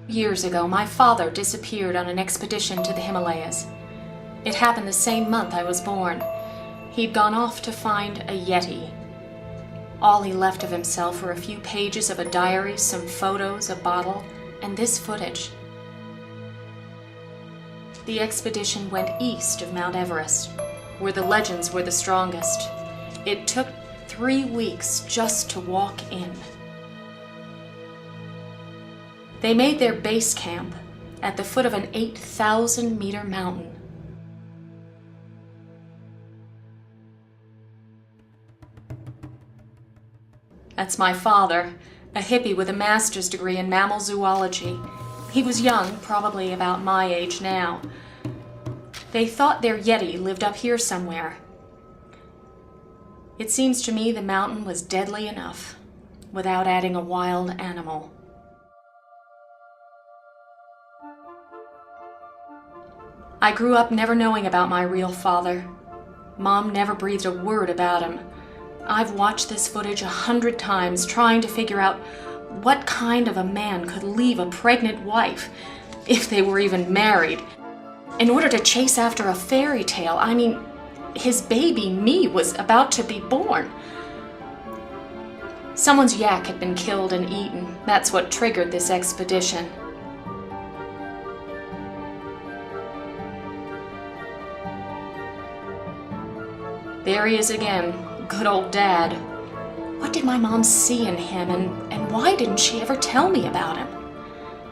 Years ago, my father disappeared on an expedition to the Himalayas. It happened the same month I was born. He'd gone off to find a Yeti. All he left of himself were a few pages of a diary, some photos, a bottle, and this footage. The expedition went east of Mount Everest, where the legends were the strongest. It took 3 weeks just to walk in. They made their base camp at the foot of an 8,000-meter mountain. That's my father, a hippie with a master's degree in mammal zoology. He was young, probably about my age now. They thought their Yeti lived up here somewhere. It seems to me the mountain was deadly enough, without adding a wild animal. I grew up never knowing about my real father. Mom never breathed a word about him. I've watched this footage 100 times, trying to figure out what kind of a man could leave a pregnant wife, if they were even married, in order to chase after a fairy tale. I mean, his baby, me, was about to be born. Someone's yak had been killed and eaten. That's what triggered this expedition. There he is again, good old Dad. What did my mom see in him, and why didn't she ever tell me about him?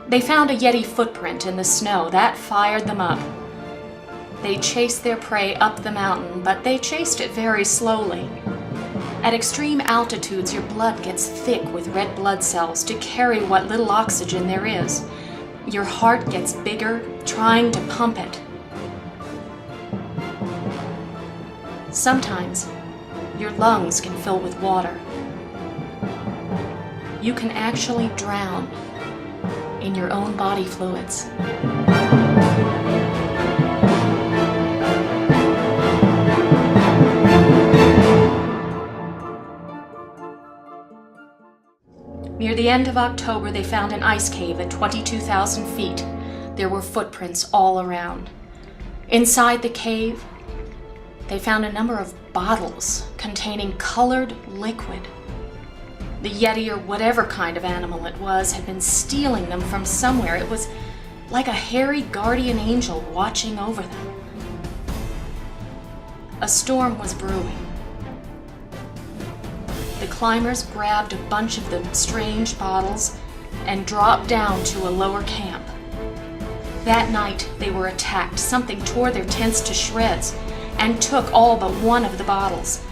They found a Yeti footprint in the snow. That fired them up. They chased their prey up the mountain, but they chased it very slowly. At extreme altitudes, your blood gets thick with red blood cells to carry what little oxygen there is. Your heart gets bigger, trying to pump it. Sometimes, your lungs can fill with water. You can actually drown in your own body fluids. Near the end of October, they found an ice cave at 22,000 feet. There were footprints all around. Inside the cave, they found a number of bottles containing colored liquid. The Yeti, or whatever kind of animal it was, had been stealing them from somewhere. It was like a hairy guardian angel watching over them. A storm was brewing. The climbers grabbed a bunch of the strange bottles and dropped down to a lower camp. That night, they were attacked. Something tore their tents to shreds and took all but one of the bottles.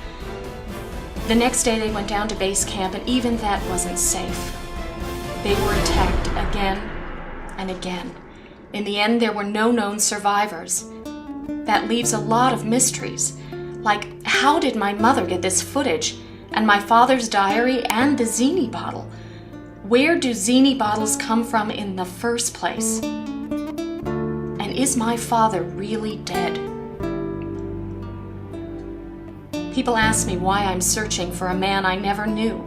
The next day they went down to base camp, and even that wasn't safe. They were attacked again and again. In the end, there were no known survivors. That leaves a lot of mysteries, like how did my mother get this footage, and my father's diary, and the Zenie bottle? Where do Zenie bottles come from in the first place? And is my father really dead? People ask me why I'm searching for a man I never knew.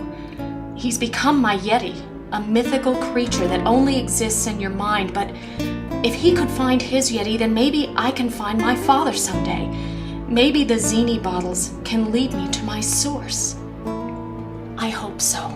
He's become my Yeti, a mythical creature that only exists in your mind, but if he could find his Yeti, then maybe I can find my father someday. Maybe the Zenie bottles can lead me to my source. I hope so.